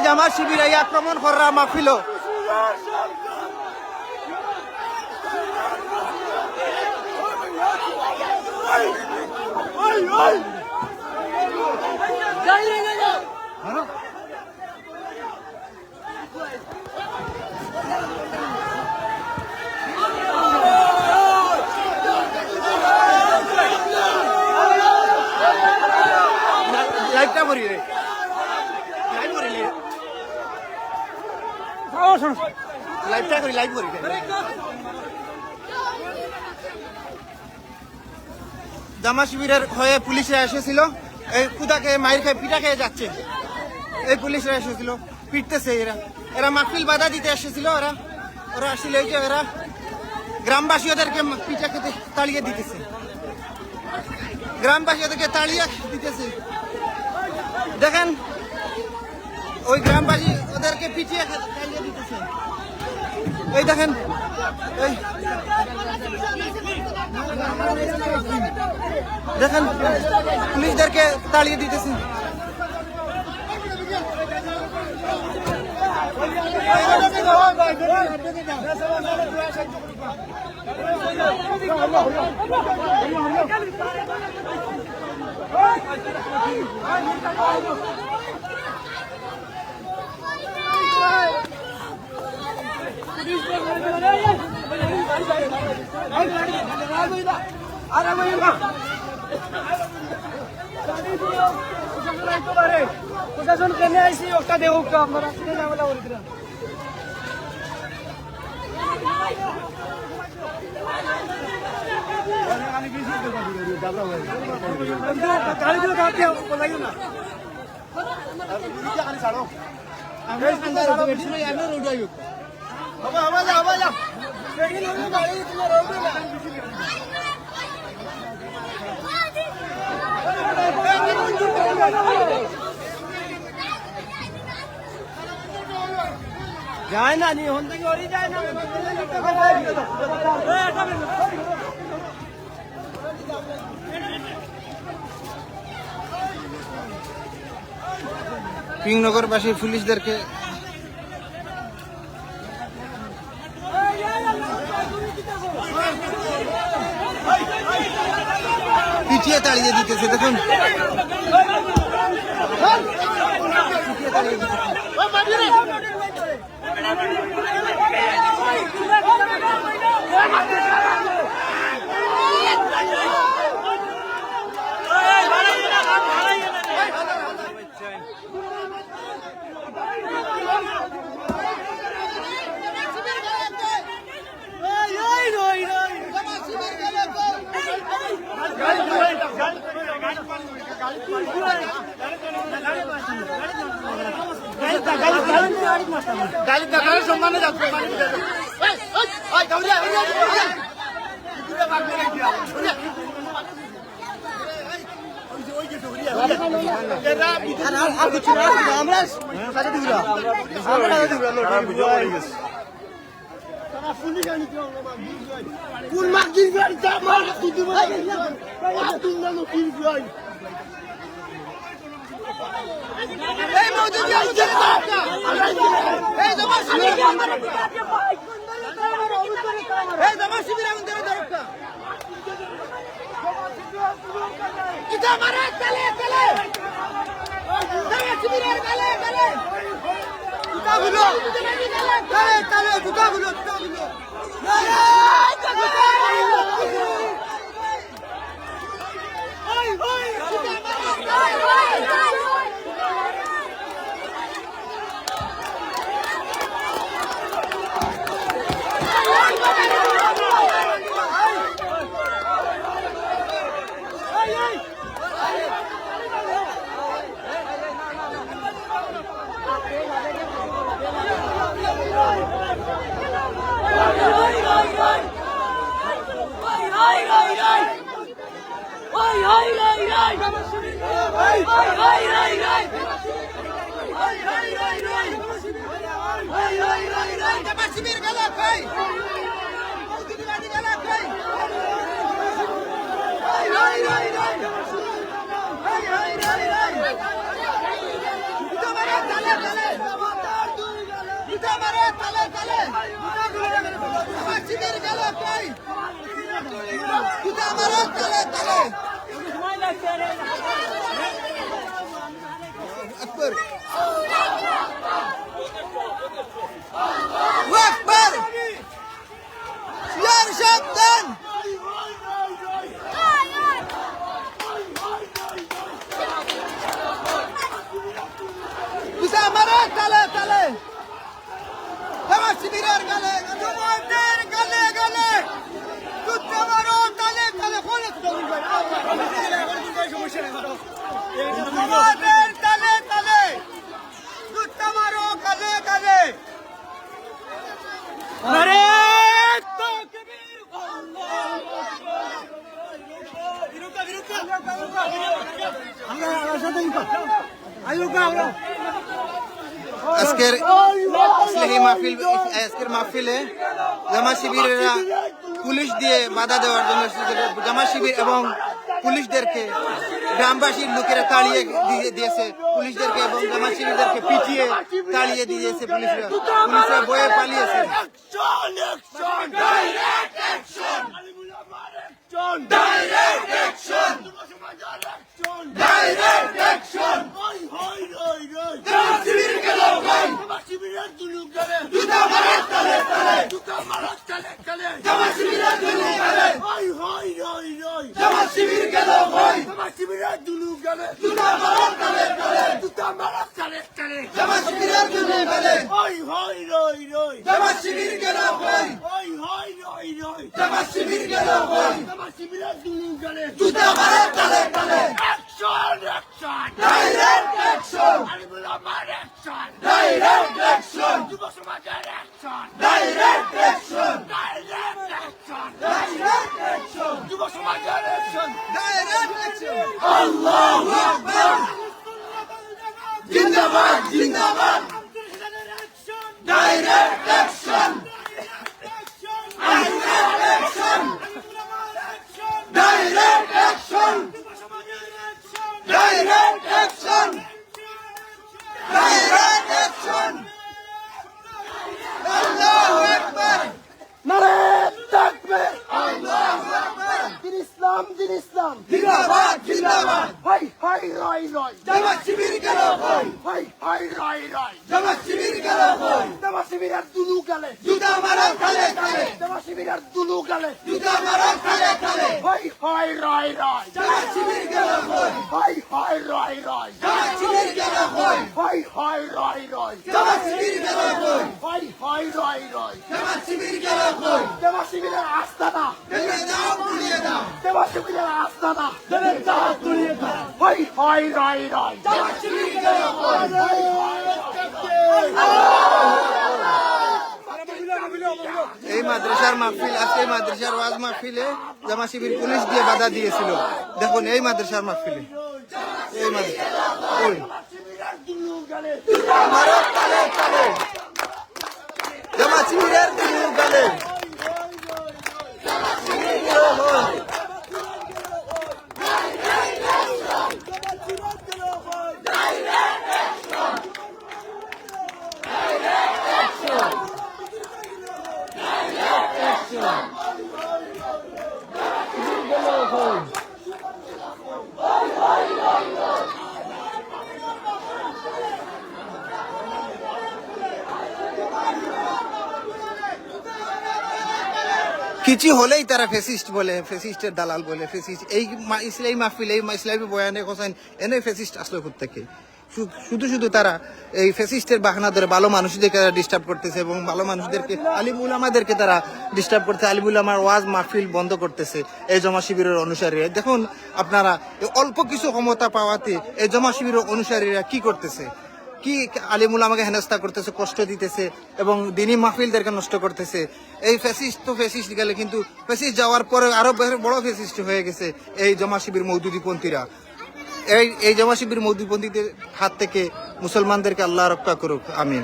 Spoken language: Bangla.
জামাত শিবির এই আক্রমণ করা মাহফিল লাইভটা করি রে লাইভটা করি লাইভ করি জামা শিবিরের হয়ে পুলিশরা এসেছিল এই কুদাকে মাইর খেয়ে পিটা খেয়ে যাচ্ছে এই পুলিশরা এসেছিল পিটতেছে এরা এরা মাহফিল বাধা দিতে এসেছিল ওরা আসলে এই যে এরা গ্রামবাসী ওদেরকে পিঠা খেতে তাড়িয়ে দিতেছে গ্রামবাসী ওদেরকে তাড়িয়ে দিতেছে দেখেন ওই গ্রামবাসী ওদেরকে পিটিয়ে তাড়িয়ে দিতেছে এই দেখেন এই দেখেন পুলিশদেরকে তাড়িয়ে দিতেছে প্রশাসন কেনে আইসি ওটা দেখুক তো আপনারা ঝামেলা করে দিলাম গাড়িগুলো কাটতে লাগে না ছাড়ো যায় না নি হন থেকে ওরই যায় না পিংনগরবাসী পুলিশদেরকে পিটিয়ে তাড়িয়ে দিতেছে দেখুন গাড়ি সম্মানে যাচ্ছে Hey, শিবির গেল কই কুদা মারো তলে তলে আকবর আকবর ইয়ার শব্দন কুদা মারো তলে তলে জামাত শিবিরের গলে জমাতের গলে গলে কুদা মারো তলে তলে কোনে জমাতের তলে তলে কুদা মারো গলে গলে আরে আজকের ইসলামী মাহফিল আজকের মাহফিলে জামাত শিবিরেরা পুলিশ দিয়ে বাধা দেওয়ার জন্য জামাত শিবির এবং পুলিশদেরকে গ্রামবাসীর লোকেরা তাড়িয়ে দিয়েছে পুলিশদেরকে এবং জামাত শিবিরদেরকে পিটিয়ে তাড়িয়ে দিয়েছে পুলিশরা বয়ে পালিয়েছে জিন্দাবাদ জিন্দাবাদ direct action direct action direct action direct action আল্লাহু আকবার নারে তাকবীর আল্লাহু আকবার দিন ইসলাম জিন্দাবাদ জিন্দাবাদ হাই হাই রাই রাই জামাত শিবির গেল কই হাই হাই রাই রাই জামাত শিবির গেল কই জামাত শিবিরের দুলু গেলে জুতা মারো খালে খালে জামাত শিবিরের দুলু গেলে জুতা মারো খালে খালে হাই হাই রাই রাই জামাত শিবির গেল কই হাই হাই রাই রাই জামাত শিবির গেল কই হাই হাই রাই রাই জামাত শিবির গেল কই হাই হাই রাই রাই জামাত শিবির গেল কই জামাত শিবিরের আস্তানা ভেঙে দাও পুড়িয়ে দাও জামাত শিবিরের আস্তানা তুলিয়ে দাও হাই হাই রাই রাই জামাত শিবির গেল কই এই মাদ্রাসার মাহফিল আজকে মাদ্রাসার ওয়াজ মাহফিলে জামা শিবির পুলিশ দিয়ে বাধা দিয়েছিল দেখুন এই মাদ্রাসার মাহফিলে এই মাদ্রাসা ওই মারো তালে তালে জামা শিবিরের দিলু গালে কিছু হলেই তারা ফেসিস্ট বলে ফেসিস্টের দালাল বলে ফেসিস্ট এই ইসলামী মাহফিল এই ইসলামী বয়ানে হোসেন এনে ফেসিস্ট আসলো থেকে শুধু শুধু তারা এই ফেসিস্টের বাহানা ধরে ভালো মানুষদেরকে ডিস্টার্ব করতেছে এবং ভালো মানুষদেরকে আলিম উলামাদেরকে তারা ডিস্টার্ব করতে আলিম উলামার ওয়াজ মাহফিল বন্ধ করতেছে এই জমা শিবিরের অনুসারীরা দেখুন আপনারা অল্প কিছু ক্ষমতা পাওয়াতে এই জমা শিবিরের অনুসারীরা কি করতেছে কি আলিমুল আমাকে হেনস্থা করতেছে কষ্ট দিতেছে এবং দিনী মাহফিলদেরকে নষ্ট করতেছে এই ফ্যাসিস্ট তো ফ্যাসিস্ট গেলে কিন্তু ফ্যাসিস্ট যাওয়ার পরে আরো বড় ফ্যাসিস্ট হয়ে গেছে এই জমা শিবির মওদুদীপন্থীরা এই জমা শিবির মওদুদীপন্থীদের হাত থেকে মুসলমানদেরকে আল্লাহ রক্ষা করুক আমিন।